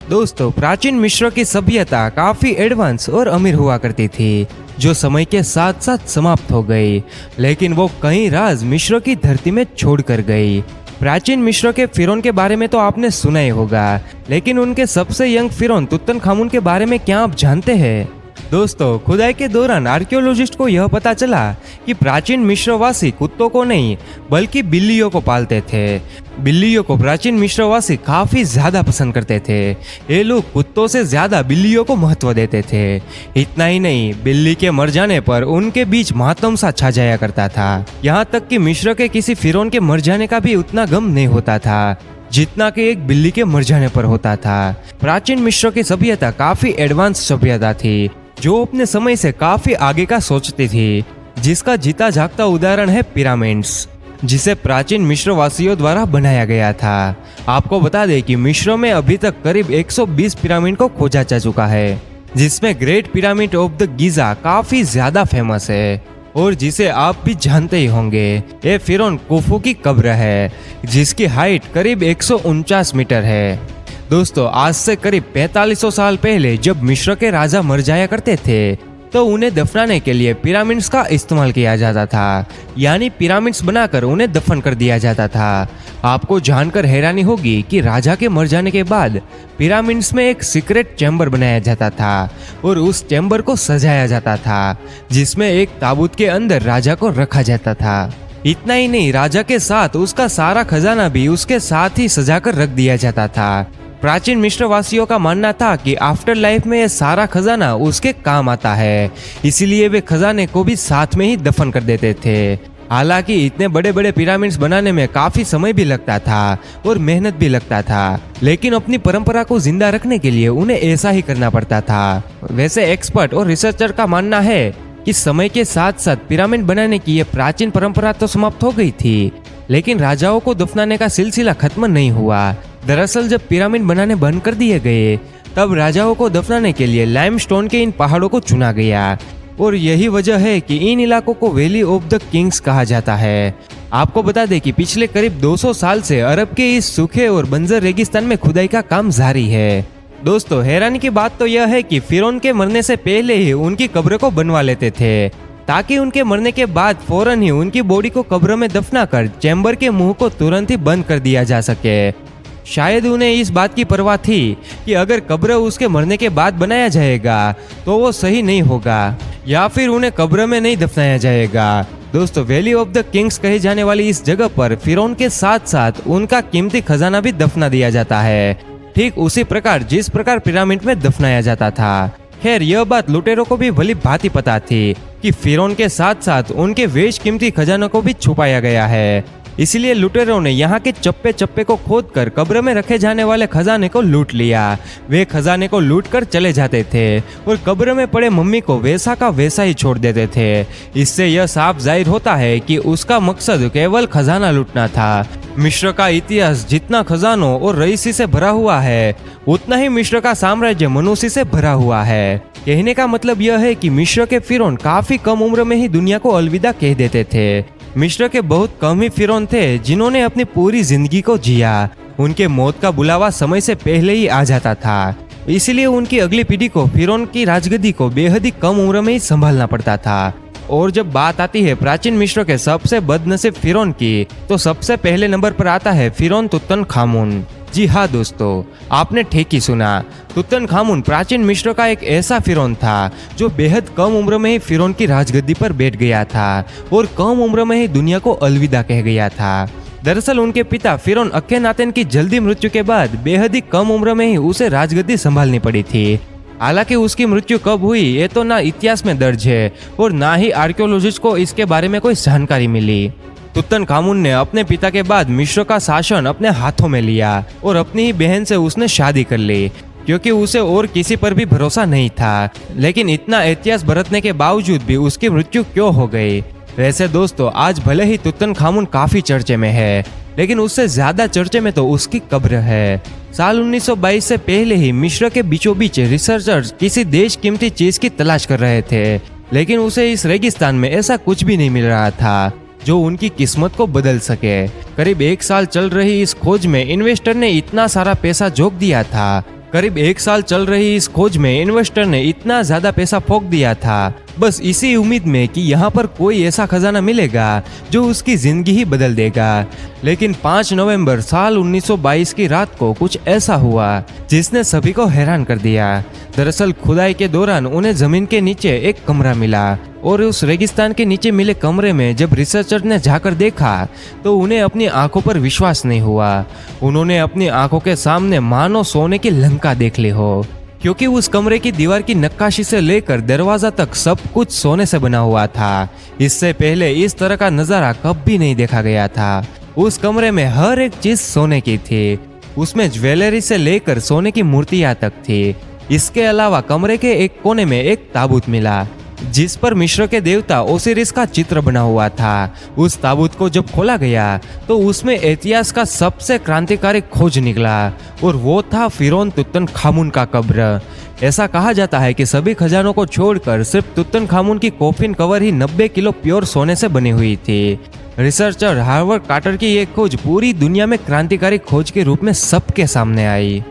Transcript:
दोस्तों, प्राचीन मिस्र की सभ्यता काफी एडवांस और अमीर हुआ करती थी, जो समय के साथ साथ समाप्त हो गई। लेकिन वो कई राज मिस्र की धरती में छोड़ कर गई। प्राचीन मिस्र के फिरौन के बारे में तो आपने सुना ही होगा, लेकिन उनके सबसे यंग फिरौन तुतनखामुन के बारे में क्या आप जानते हैं? दोस्तों, खुदाई के दौरान आर्कियोलॉजिस्ट को यह पता चला कि प्राचीन मिस्रवासी कुत्तों को नहीं बल्कि बिल्लियों को पालते थे। बिल्लियों को प्राचीन मिस्रवासी काफी ज्यादा पसंद करते थे। ये लोग कुत्तों से ज्यादा बिल्लियों को महत्व देते थे। इतना ही नहीं, बिल्ली के मर जाने पर उनके बीच मातम सा छा जाया करता था। यहाँ तक कि मिस्र के किसी फिरौन के मर जाने का भी उतना गम नहीं होता था जितना कि एक बिल्ली के मर जाने पर होता था। प्राचीन मिस्र की सभ्यता काफी एडवांस सभ्यता थी, जो अपने समय से काफी आगे का सोचती थी, जिसका जीता जागता उदाहरण है पिरामिड्स, जिसे प्राचीन मिस्र वासियों द्वारा बनाया गया था। आपको बता दें कि मिस्र में अभी तक करीब 120 पिरामिड को खोजा जा चुका है, जिसमें great pyramid of the Giza काफी ज्यादा फेमस है और जिसे आप भी जानते ही होंगे। ये फिरौन कुफू की कब्र है, जिसकी हाइट करीब 149 मीटर है। दोस्तों, आज से करीब 4500 साल पहले जब मिस्र के राजा मर जाया करते थे, तो उन्हें दफनाने के लिए पिरामिड्स का इस्तेमाल किया जाता था, यानी पिरामिड्स बनाकर उन्हें दफन कर दिया जाता था। आपको जानकर हैरानी होगी कि राजा के मर जाने के बाद पिरामिड्स में एक सीक्रेट चैम्बर बनाया जाता था और उस चैम्बर को सजाया जाता था, जिसमें एक ताबूत के अंदर राजा को रखा जाता था। इतना ही नहीं, राजा के साथ उसका सारा खजाना भी उसके साथ ही सजाकर रख दिया जाता था। प्राचीन मिस्र वासियों का मानना था कि आफ्टर लाइफ में यह सारा खजाना उसके काम आता है, इसीलिए वे खजाने को भी साथ में ही दफन कर देते थे। हालांकि इतने बड़े बड़े पिरामिड्स बनाने में काफी समय भी लगता था और मेहनत भी लगता था, लेकिन अपनी परंपरा को जिंदा रखने के लिए उन्हें ऐसा ही करना पड़ता था। वैसे एक्सपर्ट और रिसर्चर का मानना है कि समय के साथ साथ पिरामिड बनाने की यह प्राचीन परंपरा तो समाप्त हो गई थी, लेकिन राजाओं को दफनाने का सिलसिला खत्म नहीं हुआ। दरअसल जब पिरामिड बनाने बंद कर दिए गए, तब राजाओं को दफनाने के लिए लाइमस्टोन के इन पहाड़ों को चुना गया, और यही वजह है कि इन इलाकों को वैली ऑफ द किंग्स कहा जाता है। आपको बता दें कि पिछले करीब 200 साल से अरब के इस सूखे और बंजर रेगिस्तान में खुदाई का काम जारी है। दोस्तों, हैरानी की बात तो यह है कि फिरौन के मरने से पहले ही उनकी कब्र को बनवा लेते थे, ताकि उनके मरने के बाद फौरन ही उनकी बॉडी को कब्र में दफना कर चैम्बर के मुंह को तुरंत ही बंद कर दिया जा सके। शायद उन्हें इस बात की परवाह थी कि अगर कब्र उसके मरने के बाद बनाया जाएगा तो वो सही नहीं होगा, या फिर उन्हें कब्र में नहीं दफनाया जाएगा। दोस्तों, वैली ऑफ द किंग्स कही जाने वाली इस जगह पर फिरौन के साथ साथ उनका कीमती खजाना भी दफना दिया जाता है, ठीक उसी प्रकार जिस प्रकार पिरामिड में दफनाया जाता था। खैर, यह बात लुटेरों को भी भली भांति पता थी कि फिरौन के साथ साथ उनके बेश कीमती खजानों को भी छुपाया गया है, इसलिए लुटेरों ने यहाँ के चप्पे चप्पे को खोदकर कब्र में रखे जाने वाले खजाने को लूट लिया। वे खजाने को लूट कर चले जाते थे और कब्र में पड़े मम्मी को वैसा का वैसा ही छोड़ देते थे। इससे यह साफ जाहिर होता है कि उसका मकसद केवल खजाना लूटना था। मिस्र का इतिहास जितना खजानों और रईसी से भरा हुआ है, उतना ही मिस्र का साम्राज्य मनुष्य से भरा हुआ है। कहने का मतलब यह है कि मिस्र के फिरौन काफी कम उम्र में ही दुनिया को अलविदा कह देते थे। मिस्र के बहुत कम ही फिरौन थे जिन्होंने अपनी पूरी जिंदगी को जिया। उनके मौत का बुलावा समय से पहले ही आ जाता था, इसलिए उनकी अगली पीढ़ी को फिरौन की राजगद्दी को बेहद ही कम उम्र में ही संभालना पड़ता था। और जब बात आती है प्राचीन मिस्र के सबसे बदनसीब फिरौन की, तो सबसे पहले नंबर पर आता है फिरौन तुतनखामुन। जी हाँ दोस्तों, आपने ठीक ही सुना। तुतनखामुन प्राचीन मिस्र का एक ऐसा फिरौन था जो बेहद कम उम्र में ही फिरौन की राजगद्दी पर बैठ गया था और कम उम्र में ही दुनिया को अलविदा कह गया था। दरअसल उनके पिता फिरौन अखेनातेन की जल्दी मृत्यु के बाद बेहद ही कम उम्र में ही उसे राजगद्दी संभालनी पड़ी थी। हालांकि उसकी मृत्यु कब हुई ये तो ना इतिहास में दर्ज है और ना ही आर्कियोलॉजिस्ट को इसके बारे में कोई जानकारी मिली। तुतनखामुन ने अपने पिता के बाद मिस्र का शासन अपने हाथों में लिया और अपनी ही बहन से उसने शादी कर ली, क्योंकि उसे और किसी पर भी भरोसा नहीं था। लेकिन इतना इतिहास बरतने के बावजूद भी उसकी मृत्यु क्यों हो गई? वैसे दोस्तों, आज भले ही तुतनखामुन काफी चर्चे में है, लेकिन उससे ज्यादा चर्चे में तो उसकी कब्र है। साल 1922 से पहले ही मिस्र के बीचों बीच रिसर्चर्स किसी देश कीमती चीज की तलाश कर रहे थे, लेकिन उसे इस रेगिस्तान में ऐसा कुछ भी नहीं मिल रहा था जो उनकी किस्मत को बदल सके। करीब 1 साल चल रही इस खोज में इन्वेस्टर ने इतना सारा पैसा झोंक दिया था करीब 1 साल चल रही इस खोज में इन्वेस्टर ने इतना ज्यादा पैसा फूंक दिया था, बस इसी उम्मीद में कि यहाँ पर कोई ऐसा खजाना मिलेगा जो उसकी जिंदगी ही बदल देगा। लेकिन 5 नवंबर साल 1922 की रात को कुछ ऐसा हुआ जिसने सभी को हैरान कर दिया। दरअसल खुदाई के दौरान उन्हें जमीन के नीचे एक कमरा मिला और उस रेगिस्तान के नीचे मिले कमरे में जब रिसर्चर ने जाकर देखा तो उन्हें अपनी आंखों पर विश्वास नहीं हुआ। उन्होंने अपनी आंखों के सामने मानो सोने की लंका देख ली हो, क्योंकि उस कमरे की दीवार की नक्काशी से लेकर दरवाजा तक सब कुछ सोने से बना हुआ था। इससे पहले इस तरह का नजारा कभी नहीं देखा गया था। उस कमरे में हर एक चीज सोने की थी, उसमें ज्वेलरी से लेकर सोने की मूर्तियां तक थी। इसके अलावा कमरे के एक कोने में एक ताबूत मिला जिस पर मिस्र के देवता ओसिरिस का चित्र बना हुआ था। उस ताबूत को जब खोला गया तो उसमें इतिहास का सबसे क्रांतिकारी खोज निकला और वो था फिरौन तुतनखामुन का कब्र। ऐसा कहा जाता है कि सभी खजानों को छोड़कर सिर्फ तुतनखामुन की कॉफिन कवर ही 90 किलो प्योर सोने से बनी हुई थी। रिसर्चर हार्वर्ड कार्टर की ये खोज पूरी दुनिया में क्रांतिकारी खोज के रूप में सबके सामने आई।